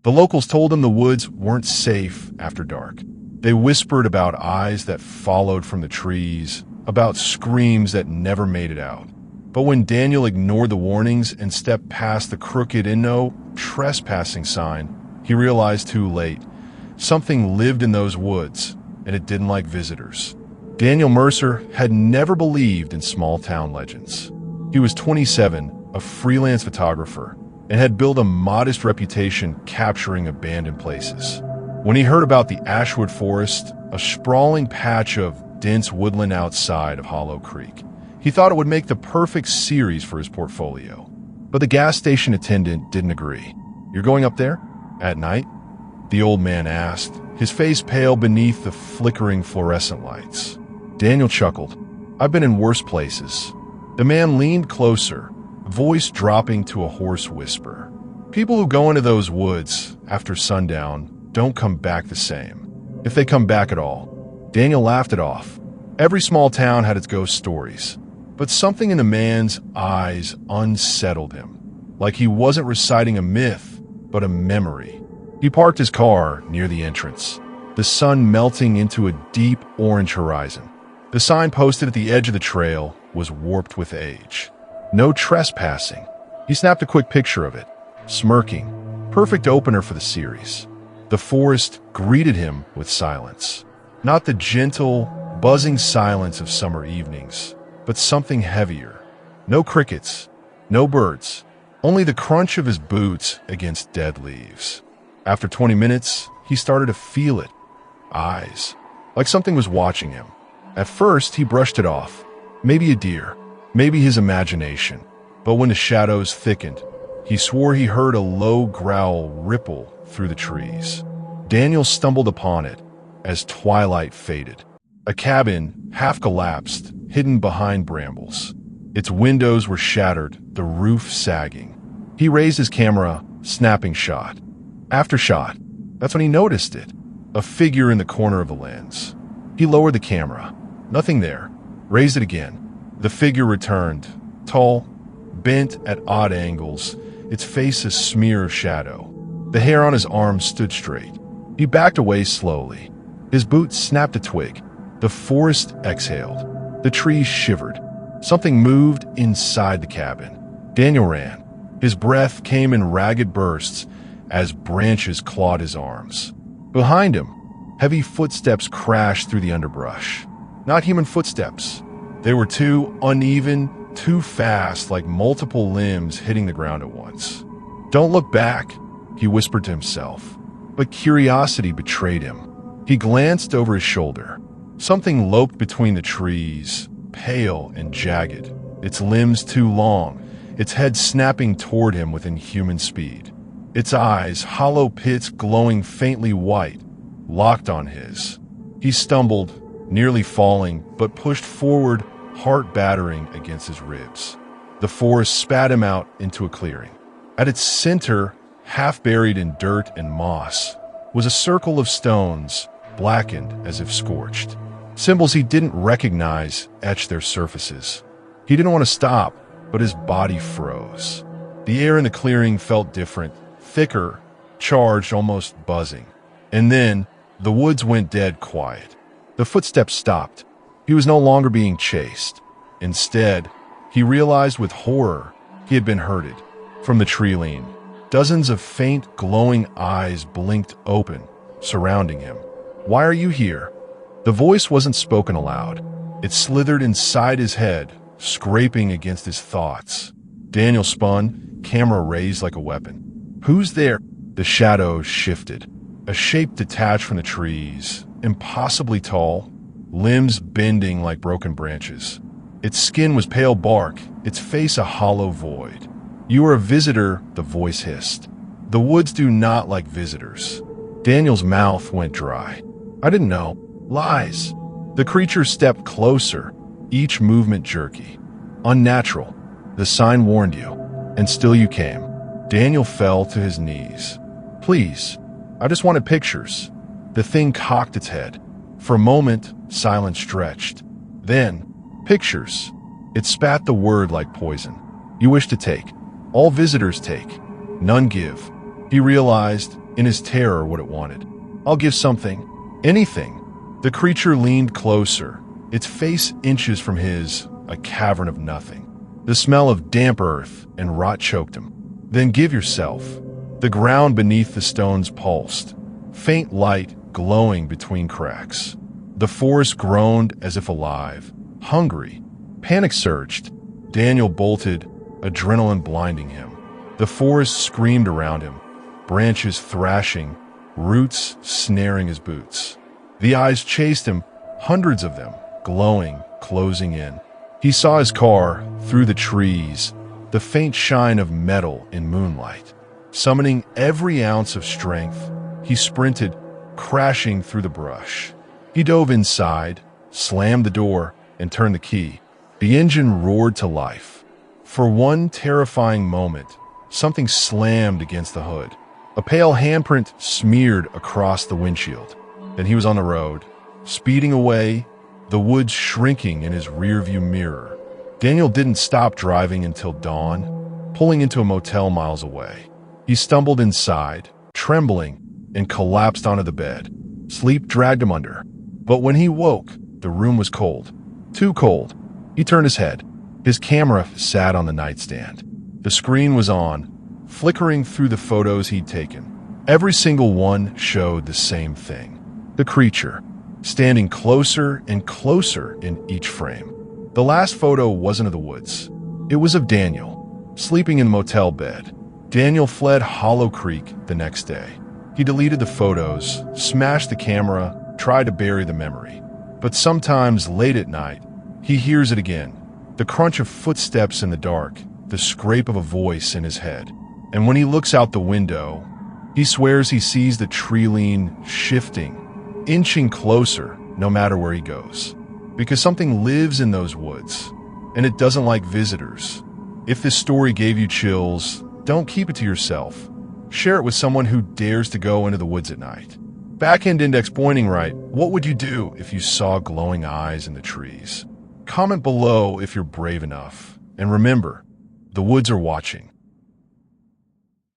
The locals told him the woods weren't safe after dark. They whispered about eyes that followed from the trees, about screams that never made it out. But when Daniel ignored the warnings and stepped past the crooked "No Trespassing" sign, he realized too late. Something lived in those woods, and it didn't like visitors. Daniel Mercer had never believed in small-town legends. He was 27, a freelance photographer, and had built a modest reputation capturing abandoned places. When he heard about the Ashwood Forest, a sprawling patch of dense woodland outside of Hollow Creek, he thought it would make the perfect series for his portfolio. But the gas station attendant didn't agree. "You're going up there? At night?" the old man asked, his face pale beneath the flickering fluorescent lights. Daniel chuckled. "I've been in worse places." The man leaned closer, voice dropping to a hoarse whisper. "People who go into those woods after sundown don't come back the same, if they come back at all." Daniel laughed it off. Every small town had its ghost stories, but something in the man's eyes unsettled him, like he wasn't reciting a myth, but a memory. He parked his car near the entrance, the sun melting into a deep orange horizon. The sign posted at the edge of the trail was warped with age. "No trespassing." He snapped a quick picture of it, smirking. Perfect opener for the series. The forest greeted him with silence. Not the gentle, buzzing silence of summer evenings, but something heavier. No crickets, no birds, only the crunch of his boots against dead leaves. After 20 minutes, he started to feel it. Eyes. Like something was watching him. At first, he brushed it off. Maybe a deer, maybe his imagination. But when the shadows thickened, he swore he heard a low growl ripple through the trees. Daniel stumbled upon it as twilight faded. A cabin, half collapsed, hidden behind brambles. Its windows were shattered, the roof sagging. He raised his camera, snapping shot after shot. That's when he noticed it. A figure in the corner of the lens. He lowered the camera. Nothing there. Raised it again. The figure returned, tall, bent at odd angles, its face a smear of shadow. The hair on his arms stood straight. He backed away slowly. His boot snapped a twig. The forest exhaled. The trees shivered. Something moved inside the cabin. Daniel ran. His breath came in ragged bursts as branches clawed his arms. Behind him, heavy footsteps crashed through the underbrush. Not human footsteps. They were too uneven, too fast, like multiple limbs hitting the ground at once. "Don't look back," he whispered to himself. But curiosity betrayed him. He glanced over his shoulder. Something loped between the trees, pale and jagged, its limbs too long, its head snapping toward him with inhuman speed. Its eyes, hollow pits glowing faintly white, locked on his. He stumbled, nearly falling, but pushed forward, heart battering against his ribs. The forest spat him out into a clearing. At its center, half buried in dirt and moss, was a circle of stones, blackened as if scorched. Symbols he didn't recognize etched their surfaces. He didn't want to stop, but his body froze. The air in the clearing felt different, thicker, charged, almost buzzing. And then, the woods went dead quiet. The footsteps stopped. He was no longer being chased. Instead, he realized with horror he had been herded. From the tree lean, dozens of faint, glowing eyes blinked open, surrounding him. "Why are you here?" The voice wasn't spoken aloud. It slithered inside his head, scraping against his thoughts. Daniel spun, camera raised like a weapon. "Who's there?" The shadows shifted. A shape detached from the trees, impossibly tall, limbs bending like broken branches. Its skin was pale bark, its face a hollow void. "You are a visitor," the voice hissed. "The woods do not like visitors." Daniel's mouth went dry. "I didn't know." "Lies." The creature stepped closer, each movement jerky. "Unnatural. The sign warned you, and still you came." Daniel fell to his knees. "Please, I just wanted pictures." The thing cocked its head. For a moment, silence stretched. Then, "Pictures." It spat the word like poison. "You wish to take. All visitors take. None give." He realized in his terror, what it wanted. "I'll give something. Anything." The creature leaned closer, its face inches from his, a cavern of nothing. The smell of damp earth and rot choked him. "Then give yourself." The ground beneath the stones pulsed, faint light glowing between cracks. The forest groaned as if alive, hungry. Panic surged. Daniel bolted, adrenaline blinding him. The forest screamed around him, branches thrashing, roots snaring his boots. The eyes chased him, hundreds of them, glowing, closing in. He saw his car through the trees, the faint shine of metal in moonlight. Summoning every ounce of strength, he sprinted, crashing through the brush. He dove inside, slammed the door, and turned the key. The engine roared to life. For one terrifying moment, something slammed against the hood. A pale handprint smeared across the windshield. Then he was on the road, speeding away, the woods shrinking in his rearview mirror. Daniel didn't stop driving until dawn, pulling into a motel miles away. He stumbled inside, trembling, and collapsed onto the bed. Sleep dragged him under. But when he woke, the room was cold. Too cold. He turned his head. His camera sat on the nightstand. The screen was on, flickering through the photos he'd taken. Every single one showed the same thing. The creature, standing closer and closer in each frame. The last photo wasn't of the woods. It was of Daniel, sleeping in the motel bed. Daniel fled Hollow Creek the next day. He deleted the photos, smashed the camera, tried to bury the memory. But sometimes late at night, he hears it again. The crunch of footsteps in the dark, the scrape of a voice in his head. And when he looks out the window, he swears he sees the tree lean shifting, inching closer no matter where he goes. Because something lives in those woods, and it doesn't like visitors. If this story gave you chills, don't keep it to yourself. Share it with someone who dares to go into the woods at night. Back-end index pointing right, what would you do if you saw glowing eyes in the trees? Comment below if you're brave enough. And remember, the woods are watching.